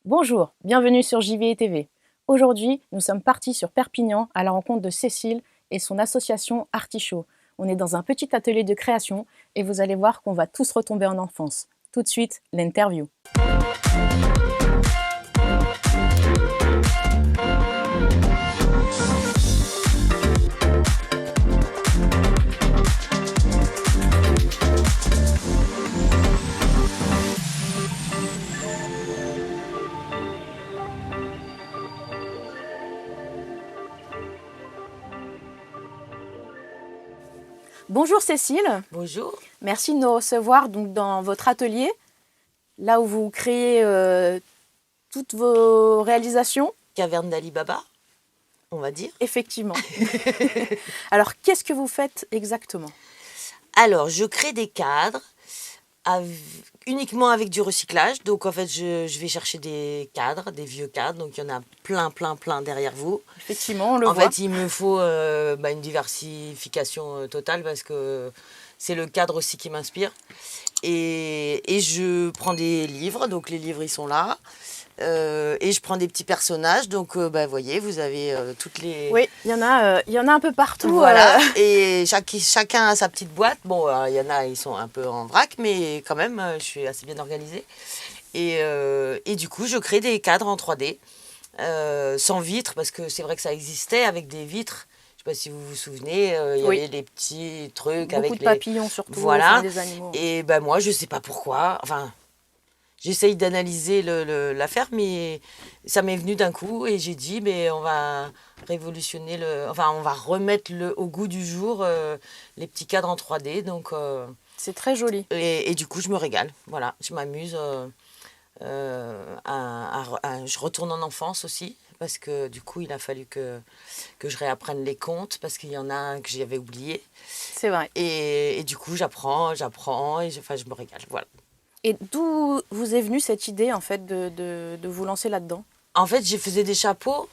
Bonjour, bienvenue sur JV TV. Aujourd'hui, nous sommes partis sur Perpignan à la rencontre de Cécile et son association Artichaut. On est dans un petit atelier de création et vous allez voir qu'on va tous retomber en enfance. Tout de suite, l'interview. Bonjour Cécile, Bonjour. merci de nous recevoir donc, dans votre atelier, là où vous créez toutes vos réalisations. Caverne d'Ali Baba, on va dire. Effectivement. Alors, qu'est-ce que vous faites exactement? Alors, je crée des cadres uniquement avec du recyclage. Donc, en fait, je vais chercher des cadres, des vieux cadres. Donc, il y en a plein derrière vous. Effectivement, on le En voit. fait, il me faut une diversification totale parce que c'est le cadre aussi qui m'inspire. Et je prends des livres. Donc, les livres, ils sont là. Et je prends des petits personnages, donc vous voyez, vous avez toutes les... Oui, il y en a un peu partout. Voilà, et chacun a sa petite boîte. Bon, il y en a, ils sont un peu en vrac, mais quand même, je suis assez bien organisée. Et du coup, je crée des cadres en 3D, sans vitres, parce que c'est vrai que ça existait avec des vitres. Je ne sais pas si vous vous souvenez, il y avait des petits trucs beaucoup avec de papillons surtout, Voilà, des animaux. et moi, je ne sais pas pourquoi, enfin... J'essaye d'analyser l'affaire, mais ça m'est venu d'un coup et j'ai dit, mais on va révolutionner on va remettre au goût du jour les petits cadres en 3D. Donc, c'est très joli. Et du coup, je me régale. Voilà, je m'amuse. Je retourne en enfance aussi, parce que du coup, il a fallu que je réapprenne les contes, parce qu'il y en a un que j'avais oublié. C'est vrai. Et du coup, j'apprends, et je me régale. Voilà. Et d'où vous est venue cette idée en fait de vous lancer là-dedans? En fait, je faisais des chapeaux.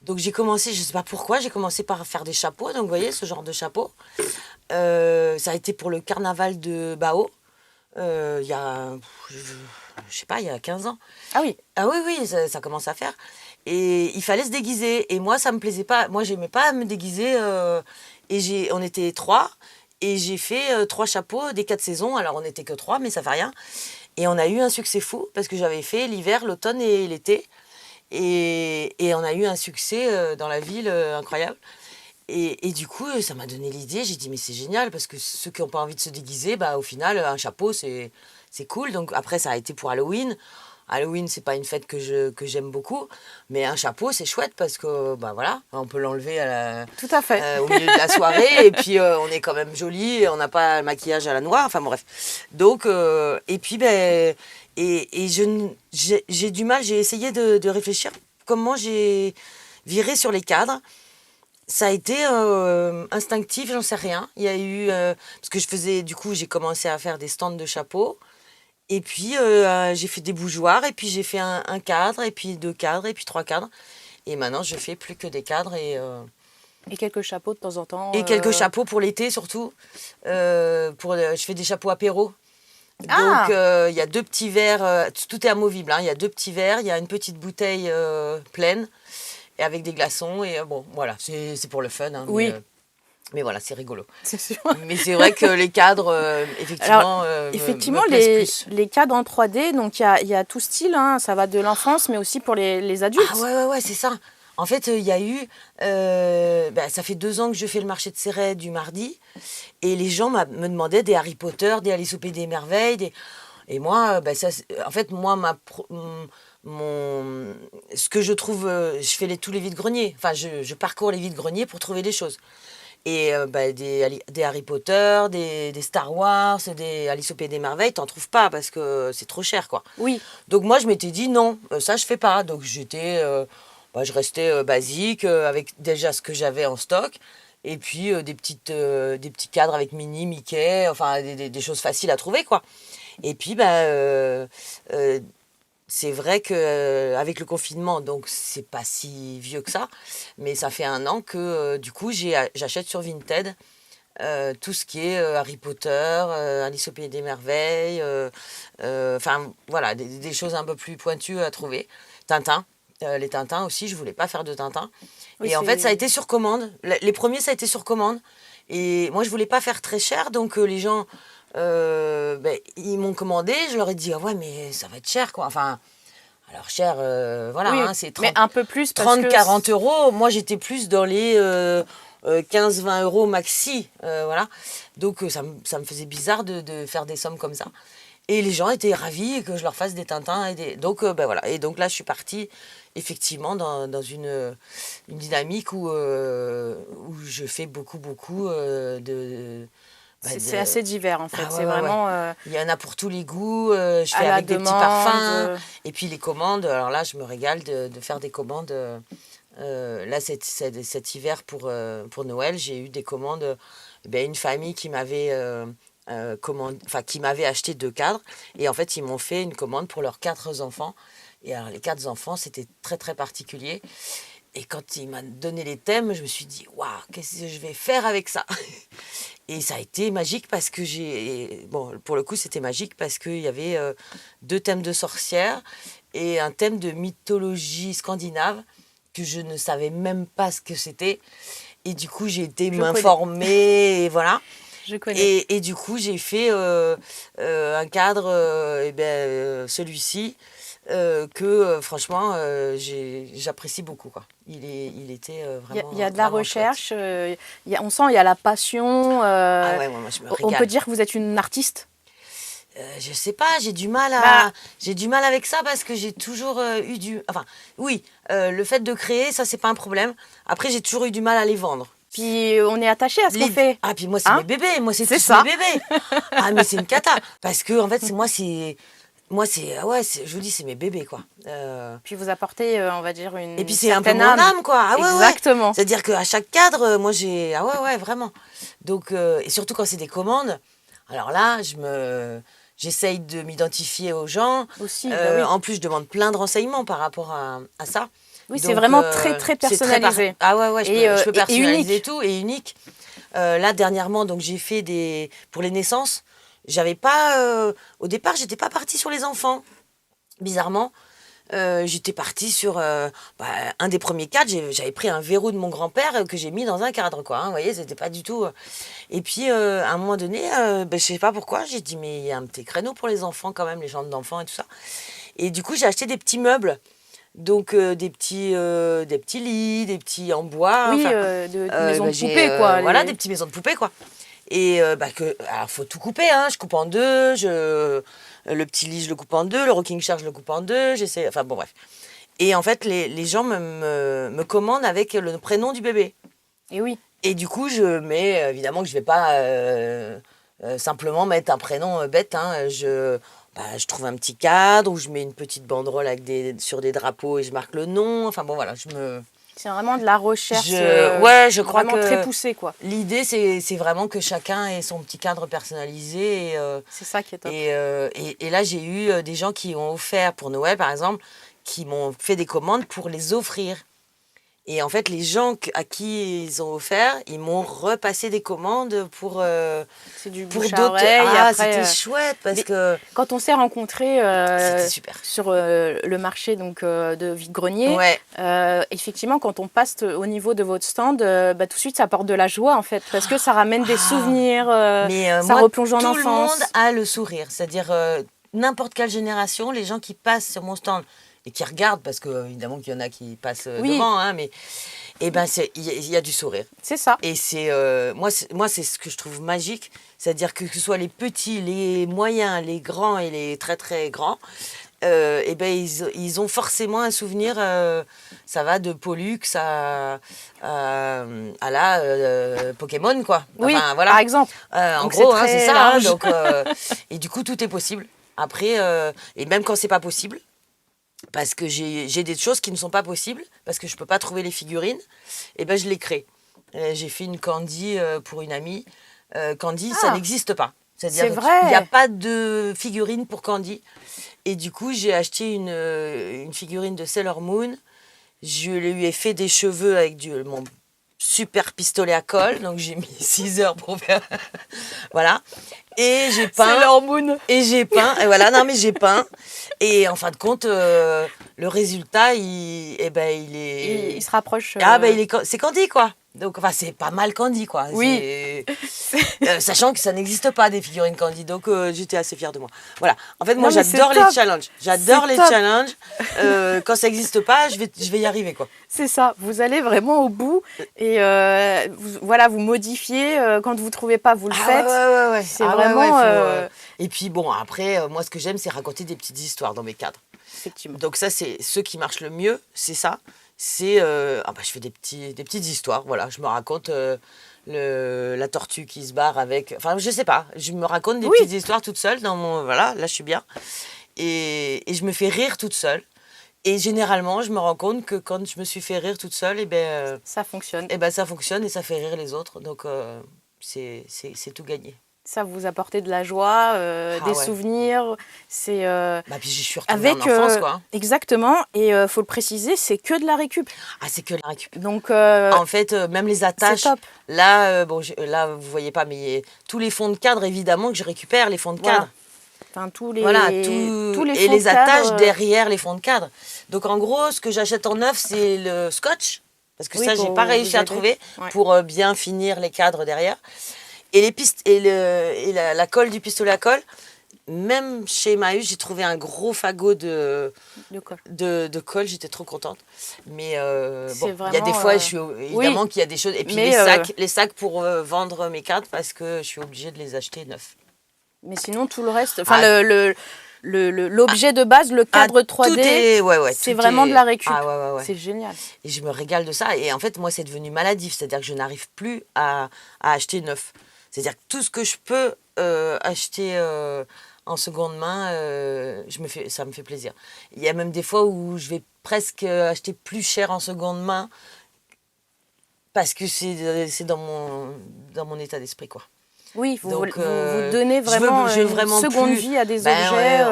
Donc j'ai commencé, je ne sais pas pourquoi, j'ai commencé par faire des chapeaux. Donc vous voyez, ce genre de chapeau. Ça a été pour le carnaval de Bao. Il y a, je sais pas, il y a 15 ans. Ah oui. Ah oui, ça commence à faire. Et il fallait se déguiser. Et moi, ça me plaisait pas. Moi, j'aimais pas me déguiser. On était 3. Et j'ai fait 3 chapeaux des 4 saisons. Alors, on n'était que 3, mais ça fait rien. Et on a eu un succès fou parce que j'avais fait l'hiver, l'automne et l'été. Et on a eu un succès dans la ville incroyable. Et du coup, ça m'a donné l'idée. J'ai dit, mais c'est génial parce que ceux qui n'ont pas envie de se déguiser, au final, un chapeau, c'est cool. Donc après, ça a été pour Halloween. Halloween, c'est pas une fête que j'aime beaucoup, mais un chapeau, c'est chouette parce que voilà, on peut l'enlever Tout à fait. au milieu de la soirée et puis on est quand même joli, on n'a pas le maquillage à la noire, enfin bref. Donc et puis j'ai du mal, j'ai essayé de réfléchir comment j'ai viré sur les cadres. Ça a été instinctif, j'en sais rien. Il y a eu parce que j'ai commencé à faire des stands de chapeaux. Et puis, j'ai fait des bougeoirs, et puis j'ai fait un cadre, et puis 2 cadres, et puis 3 cadres. Et maintenant, je fais plus que des cadres. Et quelques chapeaux de temps en temps. Et quelques chapeaux pour l'été, surtout. Je fais des chapeaux apéro. Ah. Donc, il y a 2 petits verres. Tout est amovible, hein. Il y a 2 petits verres, il y a une petite bouteille pleine, et avec des glaçons. Et bon, voilà, c'est pour le fun. Hein, oui. Mais voilà, c'est rigolo. C'est sûr. Mais c'est vrai que les cadres, effectivement, effectivement, me plaisent plus. les cadres en 3D, donc il y a tout style, hein, ça va de l'enfance, mais aussi pour les adultes. Ah ouais, c'est ça. En fait, il y a eu... ça fait 2 ans que je fais le marché de Céret du mardi, et les gens me demandaient des Harry Potter, des Alice au Pays des Merveilles, Et moi, en fait, moi, ce que je trouve, je fais tous les vides-greniers. Enfin, je parcours les vides-greniers pour trouver des choses. Et des Harry Potter, des Star Wars, des Alice au Pays des Merveilles, t'en trouves pas parce que c'est trop cher, quoi. Oui. Donc moi, je m'étais dit non, ça je fais pas. Donc je restais basique avec déjà ce que j'avais en stock. Et puis des petits cadres avec Minnie, Mickey, enfin des choses faciles à trouver, quoi. Et puis c'est vrai qu'avec le confinement, donc c'est pas si vieux que ça, mais ça fait 1 an que du coup j'achète sur Vinted tout ce qui est Harry Potter, Alice au Pays des Merveilles, enfin voilà, des choses un peu plus pointues à trouver. Tintin, les Tintins aussi, je voulais pas faire de Tintin. Oui, Et en fait, ça a c'est... été sur commande. Les premiers, ça a été sur commande. Et moi, je voulais pas faire très cher, donc les gens, ils m'ont commandé. Je leur ai dit, ah ouais, mais ça va être cher, quoi. Enfin, alors cher, voilà, Oui, hein, c'est mais 30, un peu plus parce 30, que... 40 euros. Moi, j'étais plus dans les 15, 20 euros maxi, voilà. Donc, ça me faisait bizarre de faire des sommes comme ça. Et les gens étaient ravis que je leur fasse des Tintins. Donc, voilà. Et donc là, je suis partie effectivement dans une dynamique où je fais beaucoup C'est assez divers, en fait. Ah ouais, C'est ouais, ouais. vraiment Il y en a pour tous les goûts. Je à fais la avec des petits demande. parfums. Et puis les commandes. Alors là, je me régale de faire des commandes. Là, cet hiver pour Noël, j'ai eu des commandes. Une famille qui m'avait qui m'avait acheté 2 cadres. Et en fait, ils m'ont fait une commande pour leurs 4 enfants. Et alors, les 4 enfants, c'était très, très particulier. Et quand il m'a donné les thèmes, je me suis dit, waouh, qu'est-ce que je vais faire avec ça? Et ça a été magique parce que bon, pour le coup, c'était magique parce qu'il y avait 2 thèmes de sorcières et un thème de mythologie scandinave que je ne savais même pas ce que c'était. Et du coup, j'ai été Je connais. m'informer et voilà. Je connais. Et du coup, j'ai fait un cadre, celui-ci, franchement, j'apprécie beaucoup, quoi. Il était Il y a de la vraiment chouette. recherche, on sent il y a la passion. Ah ouais, moi je me On peut régale. dire que vous êtes une artiste. Je sais pas, Bah, j'ai du mal avec ça parce que j'ai toujours eu enfin, oui, le fait de créer, ça c'est pas un problème. Après, j'ai toujours eu du mal à les vendre. puis on est attaché à ce qu'on fait. Ah, puis moi, c'est Hein? mes bébés. Moi, c'est C'est tous ça. mes bébés. Ah, mais c'est une cata. Parce que, en fait, ah ouais, je vous dis, c'est mes bébés, quoi. Puis vous apportez, on va dire, Et une puis, c'est un peu certaine mon âme. âme, quoi. Ah ouais, ouais. Exactement. C'est-à-dire qu'à chaque cadre, moi, ah ouais, ouais, vraiment. Donc, et surtout quand c'est des commandes, alors là, j'essaye de m'identifier aux gens. Aussi, bah oui. En plus, je demande plein de renseignements par rapport à ça. Oui, c'est Donc, vraiment très, très c'est personnalisé. Ah ouais, ouais, je peux Et personnaliser unique. tout et unique. Là, dernièrement, donc j'ai fait pour les naissances. J'avais pas. Au départ, j'étais pas partie sur les enfants. Bizarrement, j'étais partie sur un des premiers cadres. J'avais pris un verrou de mon grand-père que j'ai mis dans un cadre, quoi. Hein, vous voyez, c'était pas du tout. Et puis, à un moment donné, je sais pas pourquoi, j'ai dit, mais il y a un petit créneau pour les enfants quand même, les chambres d'enfants et tout ça. Et du coup, j'ai acheté des petits meubles. Donc, des petits lits, des petits en bois. Oui, Enfin, de maison de j'ai, poupée, quoi. voilà, des petites maisons de poupées, quoi. Et alors, faut tout couper, hein. Je coupe en deux. Le petit lit, je le coupe en deux. Le rocking chair, je le coupe en deux. J'essaie. Enfin, bon, bref. Et en fait, les gens me commandent avec le prénom du bébé. Et oui. Et du coup, je mets, évidemment que je vais pas simplement mettre un prénom bête, hein. Je trouve un petit cadre où je mets une petite banderole sur des drapeaux et je marque le nom. Enfin bon, voilà, C'est vraiment de la recherche. ouais, je crois vraiment que très poussée, quoi. l'idée, c'est vraiment que chacun ait son petit cadre personnalisé. C'est ça qui est top. Et là, j'ai eu des gens qui ont offert pour Noël, par exemple, qui m'ont fait des commandes pour les offrir. Et en fait, les gens à qui ils ont offert, ils m'ont repassé des commandes pour C'est du pour bouche à d'autres. oreille. Ah, Après, c'était chouette parce mais- que quand on s'est rencontrés c'était super. sur le marché donc, de Vide-Grenier, Ouais. effectivement, quand on passe au niveau de votre stand, tout de suite, ça apporte de la joie, en fait, parce que ça ramène des souvenirs, Mais ça moi, replonge en tout le monde enfance. a le sourire. C'est-à-dire, n'importe quelle génération, les gens qui passent sur mon stand et qui regardent, parce que évidemment qu'il y en a qui passent Oui. devant, hein, mais il y a du sourire. C'est ça. Et moi, c'est ce que je trouve magique. C'est-à-dire que ce soit les petits, les moyens, les grands et les très très grands, ils ont forcément un souvenir. Ça va de Pollux à la Pokémon, quoi. Oui, Enfin, voilà. par exemple. En Donc, gros, c'est hein, c'est très ça. Hein, large. donc, et du coup, tout est possible. Après, et même quand c'est pas possible, parce que j'ai des choses qui ne sont pas possibles, parce que je peux pas trouver les figurines, et ben je les crée. J'ai fait une Candy pour une amie. Candy, ça Ah, n'existe pas. c'est C'est-à-dire vrai. qu'il n'y a pas de figurine pour Candy. Et du coup, j'ai acheté une figurine de Sailor Moon. Je lui ai fait des cheveux avec mon super pistolet à colle, donc j'ai mis 6 heures pour faire. Voilà. Et j'ai C'est peint. l'hormone. Et j'ai peint. Et voilà, non, mais j'ai peint. Et en fin de compte, le résultat, il est. Il se rapproche. Ah, c'est Candy, quoi. Donc, enfin, c'est pas mal Candy, quoi. Oui. Sachant que ça n'existe pas des figurines Candy, donc j'étais assez fière de moi. Voilà. En fait, moi, Non, mais j'adore c'est les top. challenges. J'adore C'est les top. challenges. Quand ça n'existe pas, je vais y arriver, quoi. C'est ça, vous allez vraiment au bout et voilà, vous modifiez, quand vous ne trouvez pas, vous le faites. Ouais. C'est Ah, ouais, vraiment... Et puis, bon, après, moi, ce que j'aime, c'est raconter des petites histoires dans mes cadres. Effectivement. Donc ça, c'est ceux qui marchent le mieux, c'est ça. C'est je fais des petites histoires, voilà. Je me raconte la tortue qui se barre avec. Enfin, je sais pas. Je me raconte des petites histoires toute seule dans mon. Voilà, là, je suis bien. Et je me fais rire toute seule. Et généralement, je me rends compte que quand je me suis fait rire toute seule, Ça fonctionne. ça fonctionne et ça fait rire les autres. Donc c'est tout gagné. Ça vous apporte de la joie, des souvenirs. C'est Puis je suis retournée en enfance, quoi. Exactement. Et faut le préciser, c'est que de la récup. Ah, c'est que la récup. Donc en fait, même les attaches. c'est top. Là, là, vous voyez pas, mais tous les fonds de cadre, évidemment, que je récupère, les fonds de cadre. Enfin, tous les Tous les et fonds les de cadre, attaches derrière les fonds de cadre. Donc, en gros, ce que j'achète en neuf, c'est le scotch. Parce que ça, j'ai pas réussi à trouver pour bien finir les cadres derrière. Et les pistes et la colle du pistolet à colle. Même chez Emmaüs, j'ai trouvé un gros fagot de colle. J'étais trop contente. Mais il y a des fois, évidemment qu'il y a des choses. Et puis les sacs pour vendre mes cadres parce que je suis obligée de les acheter neufs. Mais sinon, tout le reste, enfin l'objet de base, le cadre 3D, c'est vraiment de la récup. C'est génial. Et je me régale de ça. Et en fait, moi, c'est devenu maladif. C'est-à-dire que je n'arrive plus à acheter neuf. C'est-à-dire que tout ce que je peux acheter en seconde main, ça me fait plaisir. Il y a même des fois où je vais presque acheter plus cher en seconde main parce que c'est dans mon état d'esprit, quoi. Oui, vous donnez vraiment une seconde vie à des objets.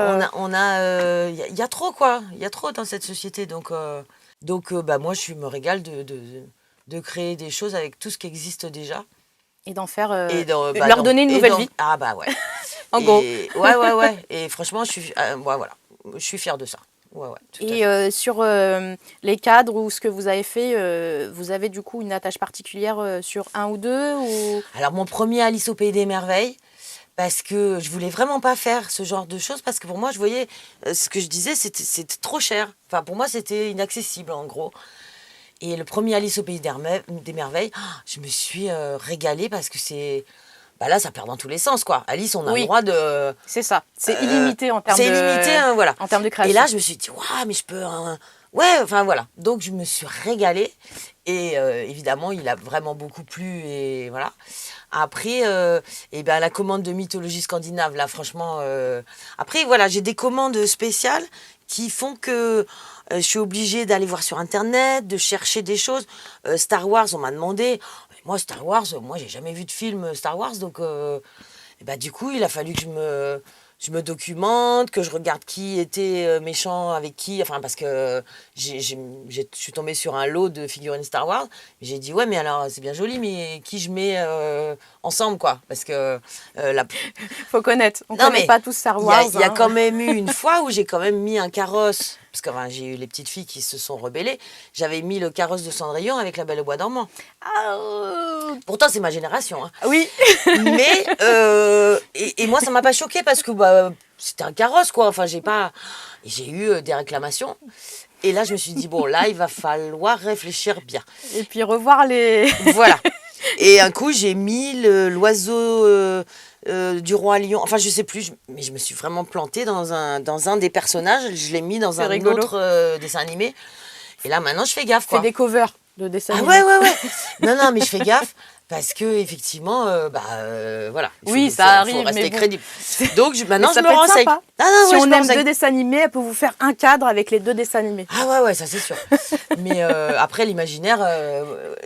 Il y a trop, quoi. Il y a trop dans cette société. Donc moi, je me régale de créer des choses avec tout ce qui existe déjà. Et d'en faire... leur donner une nouvelle vie. Ah bah ouais. En gros. Ouais. Et franchement, je suis fière de ça. Et sur les cadres ou ce que vous avez fait, vous avez du coup une attache particulière sur un ou deux ou... Alors, mon premier Alice au Pays des Merveilles, parce que je voulais vraiment pas faire ce genre de choses, parce que pour moi, je voyais, ce que je disais, c'était trop cher. Enfin, pour moi, c'était inaccessible, en gros. Et le premier Alice au Pays des Merveilles, je me suis régalée parce que c'est... là, ça perd dans tous les sens, quoi. Alice, on a le droit de... C'est ça. C'est illimité en termes de... C'est illimité, voilà. En termes de création. Et là, je me suis dit, waouh, mais je peux... Ouais, enfin, voilà. Donc, je me suis régalée. Et évidemment, il a vraiment beaucoup plu. Et voilà. Après, la commande de mythologie scandinave, là, franchement... Après, voilà, j'ai des commandes spéciales qui font que... je suis obligée d'aller voir sur Internet, de chercher des choses. Star Wars, on m'a demandé... Moi, Star Wars, j'ai jamais vu de film Star Wars, donc du coup, il a fallu que je me documente, que je regarde qui était méchant avec qui, enfin, parce que je suis tombée sur un lot de figurines Star Wars. J'ai dit, ouais, mais alors, c'est bien joli, mais qui je mets ensemble, quoi, parce que... Faut connaître, on connaît pas tous Star Wars. Il y a quand même eu une fois où j'ai quand même mis un carrosse, parce que j'ai eu les petites filles qui se sont rebellées, j'avais mis le carrosse de Cendrillon avec la Belle au Bois dormant. Pourtant, c'est ma génération. Hein. Oui. Mais, et moi, ça m'a pas choquée parce que c'était un carrosse, quoi. Enfin, j'ai eu des réclamations. Et là, je me suis dit, bon, là, il va falloir réfléchir bien. Et puis revoir les... Voilà. Et un coup, j'ai mis l'oiseau du roi lion. Enfin, je sais plus, mais je me suis vraiment plantée dans un des personnages. Je l'ai mis dans un autre dessin animé. Et là, maintenant, je fais gaffe, quoi. Fais des covers de dessins animés. Ouais. Non, mais je fais gaffe. Parce que effectivement, voilà, Oui, ça faut arrive, mais rester bon. crédible. Donc Mais maintenant, je ça me peut être renseigne. sympa. Ah non, Si ouais, je on me aime renseigne. 2 dessins animés, elle peut vous faire un cadre avec les 2 dessins animés. Ah ouais, ça c'est sûr. Mais après, l'imaginaire,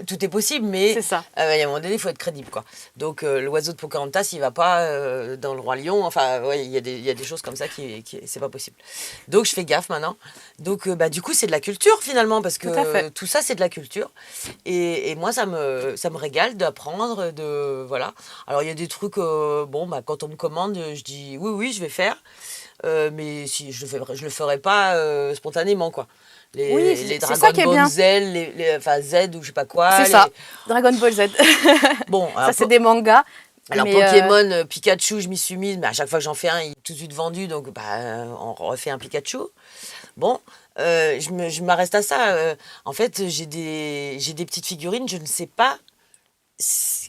tout est possible, mais C'est ça. il y a un moment donné, il faut être crédible, quoi. Donc l'oiseau de Pocahontas, il va pas dans le Roi Lion. Enfin, ouais, il y a des choses comme ça qui c'est pas possible. Donc je fais gaffe maintenant. Donc du coup, c'est de la culture finalement, parce Tout à que fait. tout ça, c'est de la culture. Et moi, ça me régale d'apprendre, voilà. Alors il y a des trucs, quand on me commande, je dis oui, oui, je vais faire. Mais si je le ferai pas spontanément, quoi. Oui, Les c'est ça Dragon qui est Ball bien. Z, enfin Z ou je sais pas quoi. C'est ça. Dragon Ball Z. Bon, Ça, c'est des mangas. alors Mais Pokémon, Pikachu, je m'y suis mise, mais à chaque fois que j'en fais un, il est tout de suite vendu, donc on refait un Pikachu. Bon, je m'arrête à ça. En fait, j'ai des petites figurines, je ne sais pas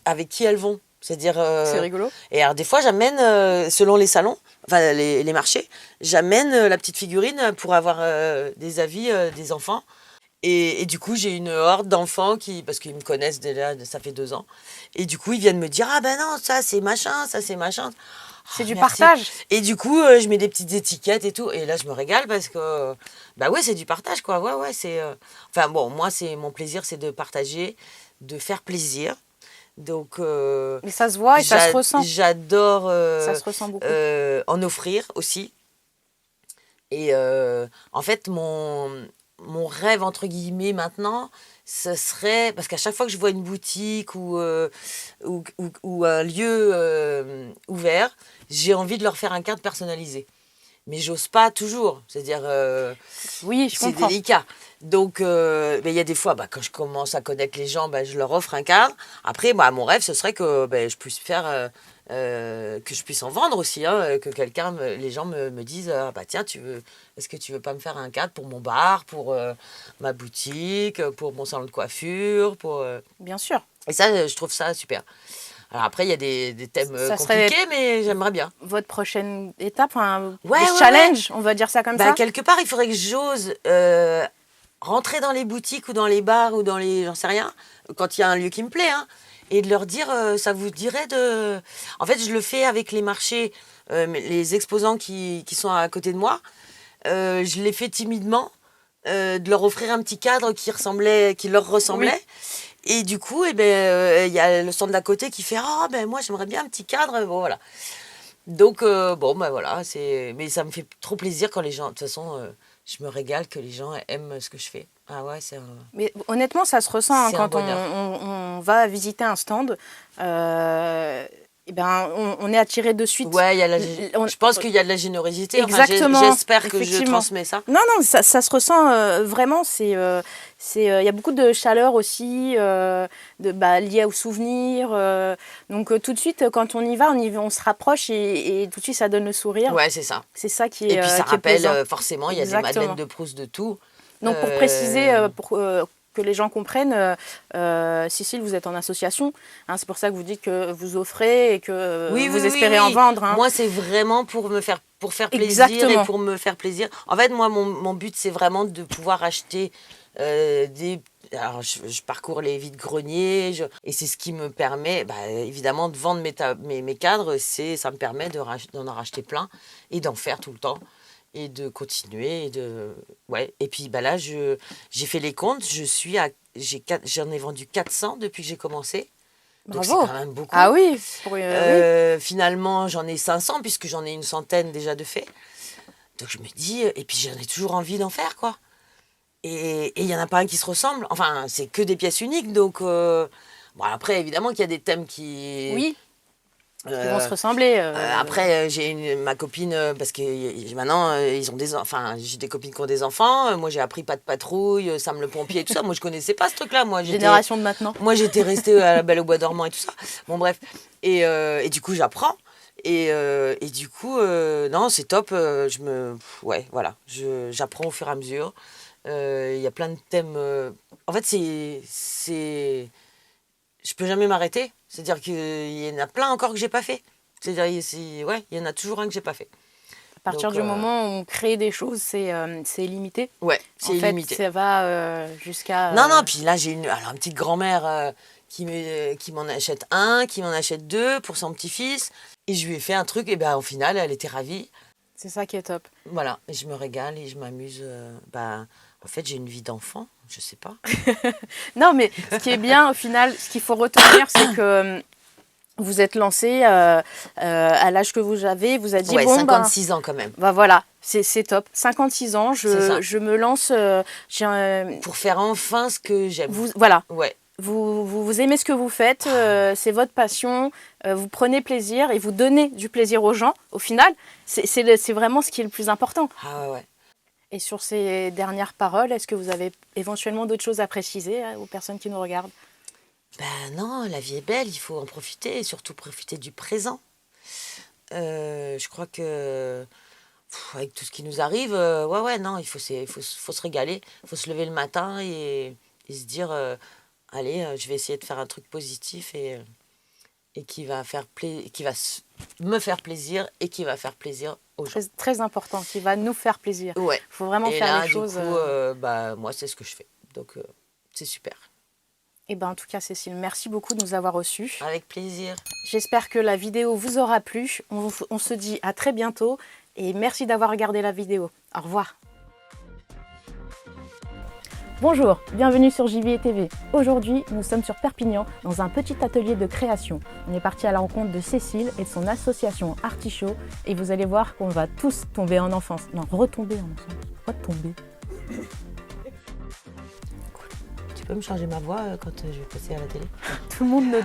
avec qui elles vont. C'est-à-dire, c'est rigolo. et alors des fois j'amène, selon les salons, enfin les marchés, j'amène la petite figurine pour avoir des avis des enfants. Et du coup, j'ai une horde d'enfants parce qu'ils me connaissent déjà, ça fait 2 ans. Et du coup, ils viennent me dire, ah ben non, ça c'est machin, ça c'est machin. C'est Ah, du merci. partage. Et du coup, je mets des petites étiquettes et tout. Et là, je me régale parce que, bah ouais, c'est du partage, quoi. Ouais, ouais, c'est. Enfin bon, moi, c'est mon plaisir, c'est de partager, de faire plaisir. Donc, Mais ça se voit et ça se ressent. j'adore Ça se ressent beaucoup. en offrir aussi. Et en fait, mon rêve, entre guillemets, maintenant, ce serait. Parce qu'à chaque fois que je vois une boutique ou un lieu ouvert, j'ai envie de leur faire un cadre personnalisé. Mais j'ose pas toujours. C'est-à-dire, Oui, je c'est comprends. délicat. Donc, il y a des fois, quand je commence à connaître les gens, je leur offre un cadre. Après, mon rêve, ce serait que je puisse faire. Que je puisse en vendre aussi, hein, que les gens me disent ah, tiens, est-ce que tu veux pas me faire un cadre pour mon bar, pour ma boutique, pour mon salon de coiffure, Bien sûr. et ça, je trouve ça super. Alors après, il y a des thèmes Ça serait compliqués, mais j'aimerais bien. votre prochaine étape, Ouais, des ouais, ouais. challenges, on va dire ça comme ça. Quelque part, il faudrait que j'ose rentrer dans les boutiques ou dans les bars ou dans les, j'en sais rien, quand il y a un lieu qui me plaît, hein, et de leur dire, ça vous dirait de... En fait, je le fais avec les marchés, les exposants qui sont à côté de moi. Je l'ai fait timidement, de leur offrir un petit cadre qui leur ressemblait. Oui. Et du coup, il y a le stand d'à côté qui fait, ah moi j'aimerais bien un petit cadre. Bon, voilà. Donc, voilà, mais ça me fait trop plaisir quand les gens, de toute façon, je me régale que les gens aiment ce que je fais. Ah ouais, Mais honnêtement, ça se ressent c'est un quand bonheur. on va visiter un stand. On est attiré de suite. Ouais, On- je pense qu'il y a de la générosité. Exactement, Enfin, j'espère que je effectivement. transmets ça. Non, ça se ressent vraiment. Il y a beaucoup de chaleur aussi, liée aux souvenirs. Donc tout de suite, quand on y va, on se rapproche et tout de suite, ça donne le sourire. Ouais, c'est ça. C'est ça qui Et est puis ça qui est rappelle, plaisant. forcément, il y a des Exactement. madeleines de Proust de tout. Donc pour préciser, que les gens comprennent, Cécile, vous êtes en association. Hein, c'est pour ça que vous dites que vous offrez et que vous espérez en vendre. Hein. Moi, c'est vraiment pour faire plaisir Exactement. et pour me faire plaisir. En fait, moi, mon but, c'est vraiment de pouvoir acheter des... Alors, je parcours les vides-greniers et c'est ce qui me permet, évidemment, de vendre mes cadres. Ça me permet d'en racheter plein et d'en faire tout le temps et de continuer. Ouais. Et puis là, j'ai fait les comptes. J'en ai vendu 400 depuis que j'ai commencé. Donc c'est Bravo. quand même beaucoup. Ah oui. Finalement, j'en ai 500 puisque j'en ai une centaine déjà de faits. Donc je me dis, et puis j'en ai toujours envie d'en faire, quoi. Et il n'y en a pas un qui se ressemble. Enfin, c'est que des pièces uniques. Donc, après, évidemment qu'il y a des thèmes qui vont se ressembler. Après, j'ai ma copine, parce que maintenant, ils ont j'ai des copines qui ont des enfants. Moi, j'ai appris Pas de patrouille, Sam le pompier et tout ça. Moi, je connaissais pas ce truc-là. Génération de maintenant. Moi, j'étais restée à la Belle au bois dormant et tout ça. Bon, bref. Et du coup, j'apprends. Et du coup, non, c'est top. Ouais, voilà. J'apprends au fur et à mesure. Il y a plein de thèmes. En fait, je peux jamais m'arrêter. C'est-à-dire qu'il y en a plein encore que j'ai pas fait. C'est-à-dire, il y en a toujours un que j'ai pas fait. À partir du moment où on crée des choses, c'est limité. Ouais, c'est en fait, illimité. Ça va jusqu'à... Non, puis là, j'ai une petite grand-mère qui m'en achète un, qui m'en achète deux pour son petit-fils. Et je lui ai fait un truc, et ben au final, elle était ravie. C'est ça qui est top. Voilà, et je me régale et je m'amuse. En fait, j'ai une vie d'enfant, je sais pas. Non, mais ce qui est bien, au final, ce qu'il faut retenir, c'est que vous êtes lancé à l'âge que vous avez, vous avez dit, Ouais, bon, 56 ans quand même. bah voilà, c'est top. 56 ans, C'est ça. je me lance. Pour faire enfin ce que j'aime. Voilà. Ouais. Vous aimez ce que vous faites, c'est votre passion, vous prenez plaisir et vous donnez du plaisir aux gens. Au final, c'est vraiment ce qui est le plus important. Ah ouais. Et sur ces dernières paroles, est-ce que vous avez éventuellement d'autres choses à préciser aux personnes qui nous regardent? Ben non, la vie est belle, il faut en profiter et surtout profiter du présent. Je crois que avec tout ce qui nous arrive, ouais, non, il faut se régaler, il faut se lever le matin et se dire, allez, je vais essayer de faire un truc positif et qui va me faire plaisir et qui va faire plaisir aux gens. Très, très important, qui va nous faire plaisir. Ouais. Il faut vraiment Et faire là, les choses. du coup, moi, c'est ce que je fais. Donc, c'est super. Et ben, en tout cas, Cécile, merci beaucoup de nous avoir reçus. Avec plaisir. J'espère que la vidéo vous aura plu. On se dit à très bientôt et merci d'avoir regardé la vidéo. Au revoir. Bonjour, bienvenue sur JV TV. Aujourd'hui, nous sommes sur Perpignan dans un petit atelier de création. On est parti à la rencontre de Cécile et de son association Artichaut et vous allez voir qu'on va tous tomber en enfance. Non, retomber en enfance. Retomber. Tu peux me changer ma voix quand je vais passer à la télé? Tout le monde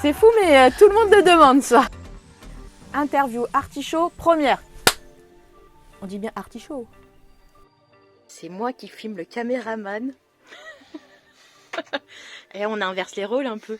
c'est fou, mais tout le monde le demande, ça. Interview Artichaut première. On dit bien Artichaut. C'est moi qui filme le caméraman. Et on inverse les rôles un peu.